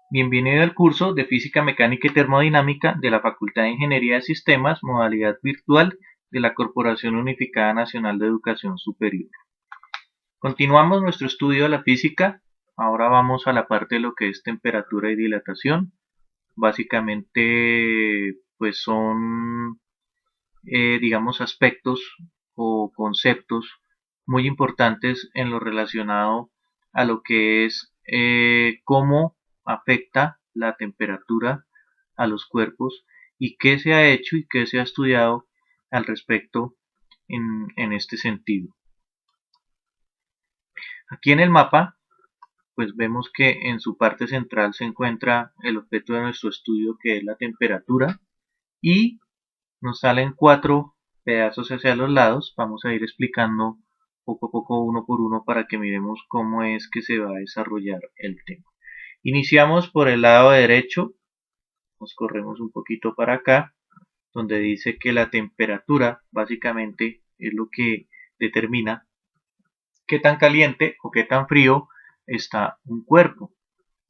Bienvenido al curso de Física Mecánica y Termodinámica de la Facultad de Ingeniería de Sistemas, modalidad virtual de la Corporación Unificada Nacional de Educación Superior. Continuamos nuestro estudio de la física. Ahora vamos a la parte de lo que es temperatura y dilatación. Básicamente, pues son, digamos, aspectos o conceptos muy importantes en lo relacionado a lo que es cómo afecta la temperatura a los cuerpos y qué se ha hecho y qué se ha estudiado al respecto en este sentido. Aquí en el mapa pues vemos que en su parte central se encuentra el objeto de nuestro estudio, que es la temperatura, y nos salen 4 pedazos hacia los lados. Vamos a ir explicando poco a poco, uno por uno, para que miremos cómo es que se va a desarrollar el tema. Iniciamos por el lado derecho, nos corremos un poquito para acá, donde dice que la temperatura básicamente es lo que determina qué tan caliente o qué tan frío está un cuerpo.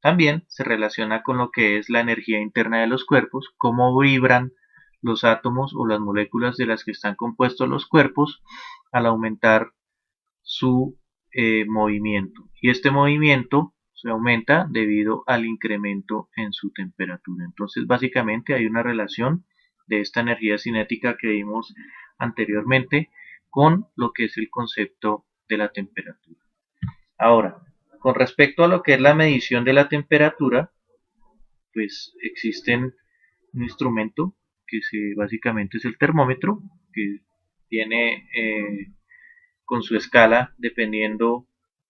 También se relaciona con lo que es la energía interna de los cuerpos, cómo vibran los átomos o las moléculas de las que están compuestos los cuerpos al aumentar su movimiento. Y este movimiento se aumenta debido al incremento en su temperatura. Entonces, básicamente hay una relación de esta energía cinética que vimos anteriormente con lo que es el concepto de la temperatura. Ahora, con respecto a lo que es la medición de la temperatura, pues existen un instrumento que básicamente es el termómetro, que tiene con su escala dependiendo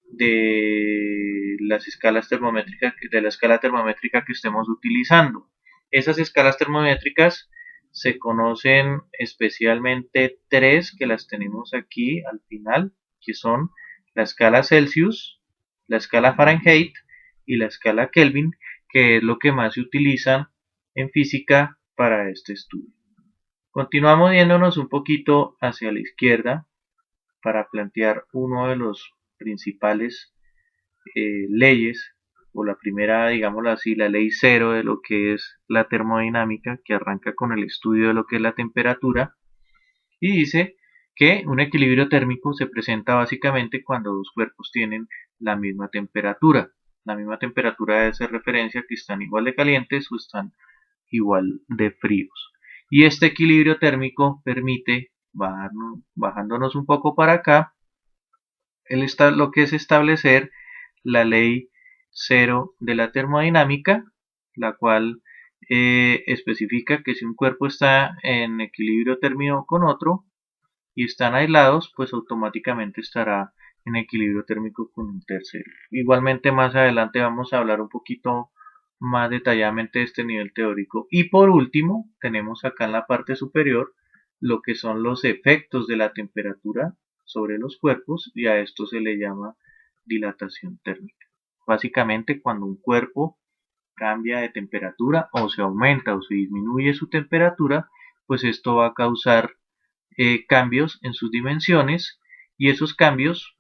de las escalas termométricas, de la escala termométrica que estemos utilizando. Esas escalas termométricas se conocen especialmente tres, que las tenemos aquí al final, que son la escala Celsius, la escala Fahrenheit y la escala Kelvin, que es lo que más se utiliza en física para este estudio. Continuamos yéndonos un poquito hacia la izquierda para plantear uno de los principales leyes, o la primera, digámoslo así, la ley cero de lo que es la termodinámica, que arranca con el estudio de lo que es la temperatura, y dice que un equilibrio térmico se presenta básicamente cuando dos cuerpos tienen la misma temperatura. La misma temperatura debe ser referencia que están igual de calientes o están igual de fríos. Y este equilibrio térmico permite, bajándonos un poco para acá, lo que es establecer la ley cero de la termodinámica, la cual especifica que si un cuerpo está en equilibrio térmico con otro y están aislados, pues automáticamente estará en equilibrio térmico con un tercero. Igualmente más adelante vamos a hablar un poquito más detalladamente de este nivel teórico. Y por último, tenemos acá en la parte superior lo que son los efectos de la temperatura sobre los cuerpos, y a esto se le llama dilatación térmica. Básicamente, cuando un cuerpo cambia de temperatura o se aumenta o se disminuye su temperatura, pues esto va a causar cambios en sus dimensiones, y esos cambios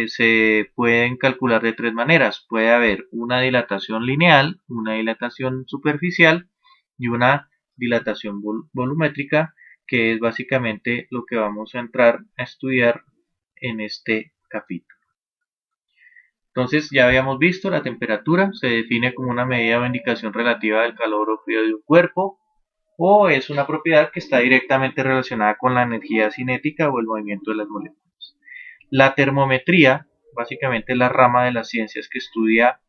se pueden calcular de tres maneras. Puede haber una dilatación lineal, una dilatación superficial y una dilatación volumétrica, que es básicamente lo que vamos a entrar a estudiar en este capítulo. Entonces, ya habíamos visto, la temperatura se define como una medida o indicación relativa del calor o frío de un cuerpo, o es una propiedad que está directamente relacionada con la energía cinética o el movimiento de las moléculas. La termometría, básicamente, es la rama de las ciencias que estudia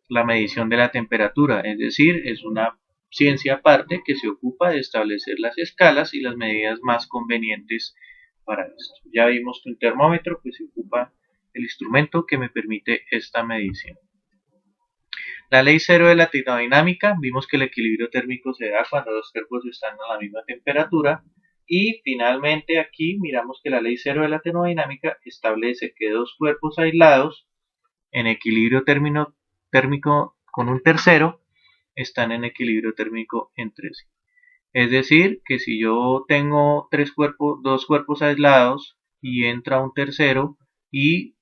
la medición de la temperatura, es decir, es una ciencia aparte que se ocupa de establecer las escalas y las medidas más convenientes para esto. Ya vimos que un termómetro pues se ocupa del instrumento que me permite esta medición. La ley cero de la termodinámica, vimos que el equilibrio térmico se da cuando dos cuerpos están a la misma temperatura. Y finalmente aquí miramos que la ley cero de la termodinámica establece que dos cuerpos aislados en equilibrio térmico con un tercero están en equilibrio térmico entre sí. Es decir, que si yo tengo dos cuerpos aislados y entra un tercero y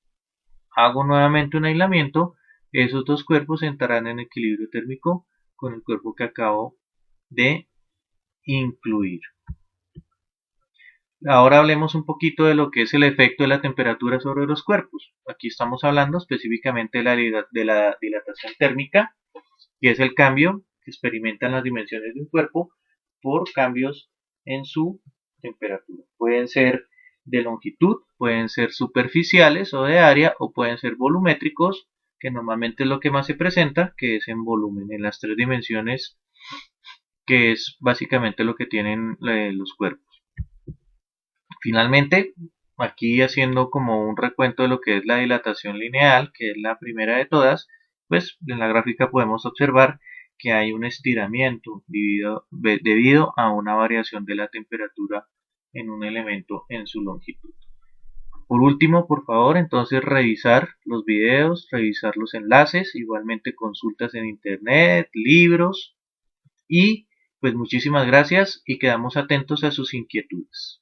hago nuevamente un aislamiento, Esos dos cuerpos entrarán en equilibrio térmico con el cuerpo que acabo de incluir. Ahora hablemos un poquito de lo que es el efecto de la temperatura sobre los cuerpos. Aquí estamos hablando específicamente de la dilatación térmica, que es el cambio que experimentan las dimensiones de un cuerpo por cambios en su temperatura. Pueden ser de longitud, pueden ser superficiales o de área, o pueden ser volumétricos, que normalmente es lo que más se presenta, que es en volumen, en las tres dimensiones, que es básicamente lo que tienen los cuerpos. Finalmente, aquí haciendo como un recuento de lo que es la dilatación lineal, que es la primera de todas, pues en la gráfica podemos observar que hay un estiramiento debido a una variación de la temperatura en un elemento en su longitud. Por último, por favor, entonces revisar los videos, revisar los enlaces, igualmente consultas en internet, libros, y pues muchísimas gracias y quedamos atentos a sus inquietudes.